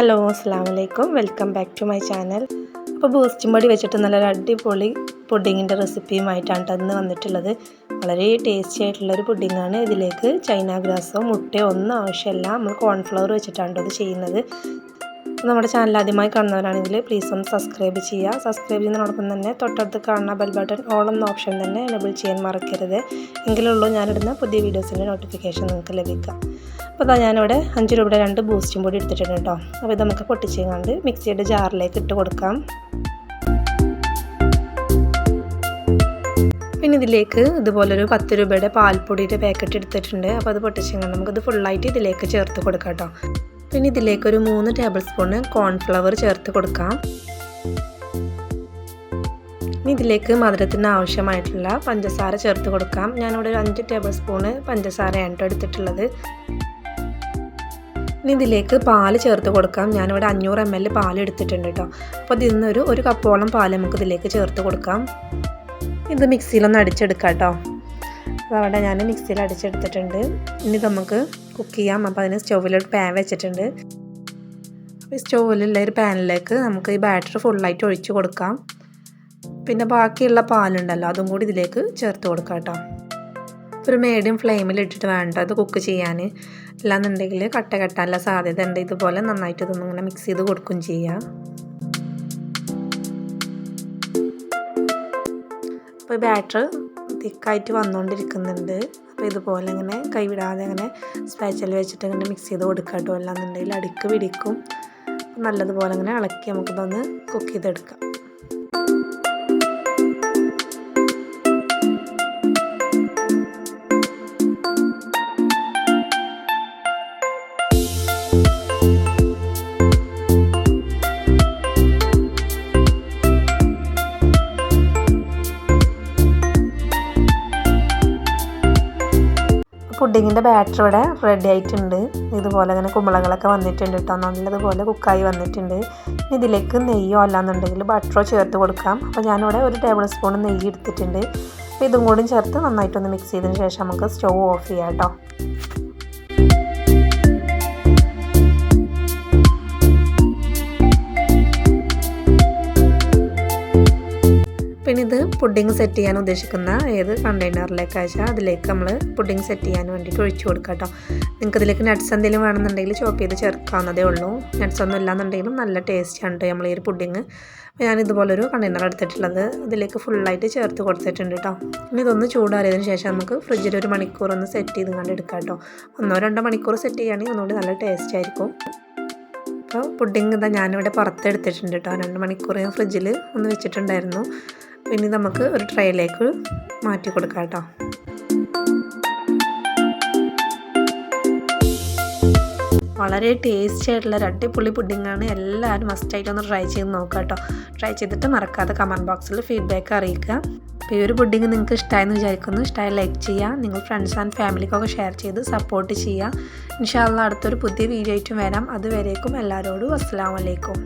Hello അസ്സലാമലൈക്കും welcome back to my channel. അപ്പോൾ ബൂസ്റ്റും പൊടി വെച്ചിട്ട് നല്ലൊരു അടിപൊളി പുഡിങ്ങിൻ്റെ റെസിപ്പിയുമായിട്ടാണ് ഇന്ന് വന്നിട്ടുള്ളത്. വളരെ ടേസ്റ്റി ആയിട്ടുള്ളൊരു പുഡിങ്ങാണ്. ഇതിലേക്ക് ചൈന ഗ്രാസോ മുട്ടയോ ഒന്നും ആവശ്യമില്ല. നമ്മൾ കോൺഫ്ലവർ വെച്ചിട്ടാണ് ഇത് ചെയ്യുന്നത്. നമ്മുടെ ചാനൽ ആദ്യമായി കാണുന്നവരാണെങ്കിൽ പ്ലീസ് ഒന്ന് സബ്സ്ക്രൈബ് ചെയ്യുക. സബ്സ്ക്രൈബ് ചെയ്യുന്നതിനോടൊപ്പം തന്നെ തൊട്ടടുത്ത് കാണുന്ന ബെൽ ബട്ടൺ ഓൾ എന്ന ഓപ്ഷൻ തന്നെ എനേബിൾ ചെയ്യാൻ മറക്കരുത്. എങ്കിലുള്ളൂ ഞാനിടുന്ന പുതിയ വീഡിയോസിൻ്റെ നോട്ടിഫിക്കേഷൻ നിങ്ങൾക്ക് ലഭിക്കുക. അപ്പോൾ അതാ ഞാനിവിടെ 5 രൂപയുടെ 2 ബൂസ്റ്റും പൊടി എടുത്തിട്ടുണ്ട് കേട്ടോ. അപ്പോൾ ഇത് നമുക്ക് പൊട്ടിച്ചുകൊണ്ട് മിക്സിയുടെ ജാറിലേക്ക് ഇട്ട് കൊടുക്കാം. പിന്നെ ഇതിലേക്ക് ഇതുപോലൊരു 10 രൂപയുടെ പാൽപ്പൊടിയുടെ പാക്കറ്റ് എടുത്തിട്ടുണ്ട്. അപ്പോൾ അത് പൊട്ടിച്ചുകൊണ്ട് നമുക്കത് ഫുള്ളായിട്ട് ഇതിലേക്ക് ചേർത്ത് കൊടുക്കാം കേട്ടോ. പിന്നെ ഇതിലേക്കൊരു 3 ടേബിൾ സ്പൂണ് കോൺഫ്ലവർ ചേർത്ത് കൊടുക്കാം. ഇനി ഇതിലേക്ക് മധുരത്തിന് ആവശ്യമായിട്ടുള്ള പഞ്ചസാര ചേർത്ത് കൊടുക്കാം. ഞാനിവിടെ ഒരു 5 ടേബിൾ സ്പൂണ് പഞ്ചസാരയാണ് കേട്ടോ എടുത്തിട്ടുള്ളത്. ഇനി ഇതിലേക്ക് പാൽ ചേർത്ത് കൊടുക്കാം. ഞാനിവിടെ 500 ml പാൽ എടുത്തിട്ടുണ്ട് കേട്ടോ. അപ്പോൾ ഇതിൽ നിന്നൊരു 1 കപ്പോളം പാൽ നമുക്ക് ഇതിലേക്ക് ചേർത്ത് കൊടുക്കാം. ഇത് മിക്സിയിലൊന്ന് അടിച്ചെടുക്കാം കേട്ടോ. അതവിടെ ഞാൻ മിക്സിയിൽ അടിച്ചെടുത്തിട്ടുണ്ട്. ഇനി നമുക്ക് കുക്ക് ചെയ്യാം. അപ്പോൾ അതിന് സ്റ്റൗവിലൊരു പാൻ വെച്ചിട്ടുണ്ട്. അപ്പോൾ ഈ സ്റ്റൗവിലുള്ള ഒരു പാനിലേക്ക് നമുക്ക് ഈ ബാറ്റർ ഫുള്ളായിട്ട് ഒഴിച്ച് കൊടുക്കാം. പിന്നെ ബാക്കിയുള്ള പാലുണ്ടല്ലോ അതും കൂടി ഇതിലേക്ക് ചേർത്ത് കൊടുക്കാം കേട്ടോ. ഒരു മീഡിയം ഫ്ലെയിമിൽ ഇട്ടിട്ട് വേണ്ട അത് കുക്ക് ചെയ്യാൻ. അല്ലാന്നുണ്ടെങ്കിൽ കട്ട കെട്ടാനുള്ള സാധ്യത ഉണ്ട്. ഇതുപോലെ നന്നായിട്ട് ഇതൊന്നും ഇങ്ങനെ മിക്സ് ചെയ്ത് കൊടുക്കും ചെയ്യാം. അപ്പോൾ ബാറ്റർ തിക്കായിട്ട് വന്നുകൊണ്ടിരിക്കുന്നുണ്ട്. അപ്പോൾ ഇതുപോലെ ഇങ്ങനെ കൈവിടാതെ ഇങ്ങനെ സ്പാച്ചിൽ വെച്ചിട്ട് ഇങ്ങനെ മിക്സ് ചെയ്ത് കൊടുക്കാം കേട്ടോ. അല്ലാന്നുണ്ടെങ്കിൽ അടിക്ക് പിടിക്കും. നല്ലതുപോലെ ഇങ്ങനെ ഇളക്കി നമുക്കിതൊന്ന് കുക്ക് ചെയ്തെടുക്കാം. പുഡിങ്ങിൻ്റെ ബാറ്റർ ഇവിടെ റെഡി ആയിട്ടുണ്ട്. ഇതുപോലെ അങ്ങനെ കുമ്പളകളൊക്കെ വന്നിട്ടുണ്ട് കേട്ടോ. നല്ലതുപോലെ കുക്കായി വന്നിട്ടുണ്ട്. ഇതിലേക്ക് നെയ്യോ അല്ലാന്നുണ്ടെങ്കിൽ ബട്ടറോ ചേർത്ത് കൊടുക്കാം. അപ്പോൾ ഞാനിവിടെ 1 ടേബിൾ സ്പൂൺ നെയ്യ് എടുത്തിട്ടുണ്ട്. അപ്പോൾ ഇതും കൂടി ചേർത്ത് നന്നായിട്ടൊന്ന് മിക്സ് ചെയ്തതിന് ശേഷം നമുക്ക് സ്റ്റൗ ഓഫ് ചെയ്യാം കേട്ടോ. പിന്നെ ഇത് പുഡിങ് സെറ്റ് ചെയ്യാൻ ഉദ്ദേശിക്കുന്ന ഏത് കണ്ടെയ്നറിലേക്ക് അയച്ചാൽ അതിലേക്ക് നമ്മൾ പുഡിങ് സെറ്റ് ചെയ്യാൻ വേണ്ടിയിട്ട് ഒഴിച്ചു കൊടുക്കാം കേട്ടോ. നിങ്ങൾക്ക് ഇതിലേക്ക് നട്ട്സ് എന്തെങ്കിലും വേണമെന്നുണ്ടെങ്കിൽ ചോപ്പ് ചെയ്ത് ചേർക്കാവുന്നതേ ഉള്ളൂ. നട്ട്സ് ഒന്നും ഇല്ലാന്നുണ്ടെങ്കിലും നല്ല ടേസ്റ്റാണ് കേട്ടോ നമ്മൾ ഈ ഒരു പുഡിങ്. അപ്പോൾ ഞാനിതുപോലൊരു കണ്ടെയ്നർ എടുത്തിട്ടുള്ളത് ഇതിലേക്ക് ഫുള്ളായിട്ട് ചേർത്ത് കൊടുത്തിട്ടുണ്ട് കേട്ടോ. ഇനി ഇതൊന്ന് ചൂടാറിയതിന് ശേഷം നമുക്ക് ഫ്രിഡ്ജിൽ 1 മണിക്കൂർ ഒന്ന് സെറ്റ് ചെയ്ത് കണ്ട് എടുക്കാം കേട്ടോ. 1-2 മണിക്കൂർ സെറ്റ് ചെയ്യുകയാണെങ്കിൽ ഒന്നുകൂടി നല്ല ടേസ്റ്റ് ആയിരിക്കും. അപ്പോൾ പുഡിങ് ഇതാ ഞാനിവിടെ പുറത്തെടുത്തിട്ടുണ്ട് കേട്ടോ. 2 മണിക്കൂർ ഞാൻ ഫ്രിഡ്ജിൽ ഒന്ന് വെച്ചിട്ടുണ്ടായിരുന്നു. പിന്നെ നമുക്ക് ഒരു ട്രേയിലേക്ക് മാറ്റി കൊടുക്കാം കേട്ടോ. വളരെ ടേസ്റ്റി ആയിട്ടുള്ള അടിപൊളി പുഡിങ്ങാണ്. എല്ലാവരും മസ്റ്റായിട്ടൊന്ന് ട്രൈ ചെയ്ത് നോക്കാം കേട്ടോ. ട്രൈ ചെയ്തിട്ട് മറക്കാതെ കമൻറ്റ് ബോക്സിൽ ഫീഡ്ബാക്ക് അറിയിക്കുക. അപ്പോൾ ഈ ഒരു പുഡിങ് നിങ്ങൾക്ക് ഇഷ്ടമായെന്ന് വിചാരിക്കുന്നു. ഇഷ്ടമായി ലൈക്ക് ചെയ്യുക. നിങ്ങൾ ഫ്രണ്ട്സ് ആൻഡ് ഫാമിലിക്കൊക്കെ ഷെയർ ചെയ്ത് സപ്പോർട്ട് ചെയ്യുക. ഇൻഷാ അല്ലാഹ് അടുത്തൊരു പുതിയ വീഡിയോ ആയിട്ടും വരാം. അതുവരേക്കും എല്ലാവരോടും അസ്സലാമു അലൈക്കും.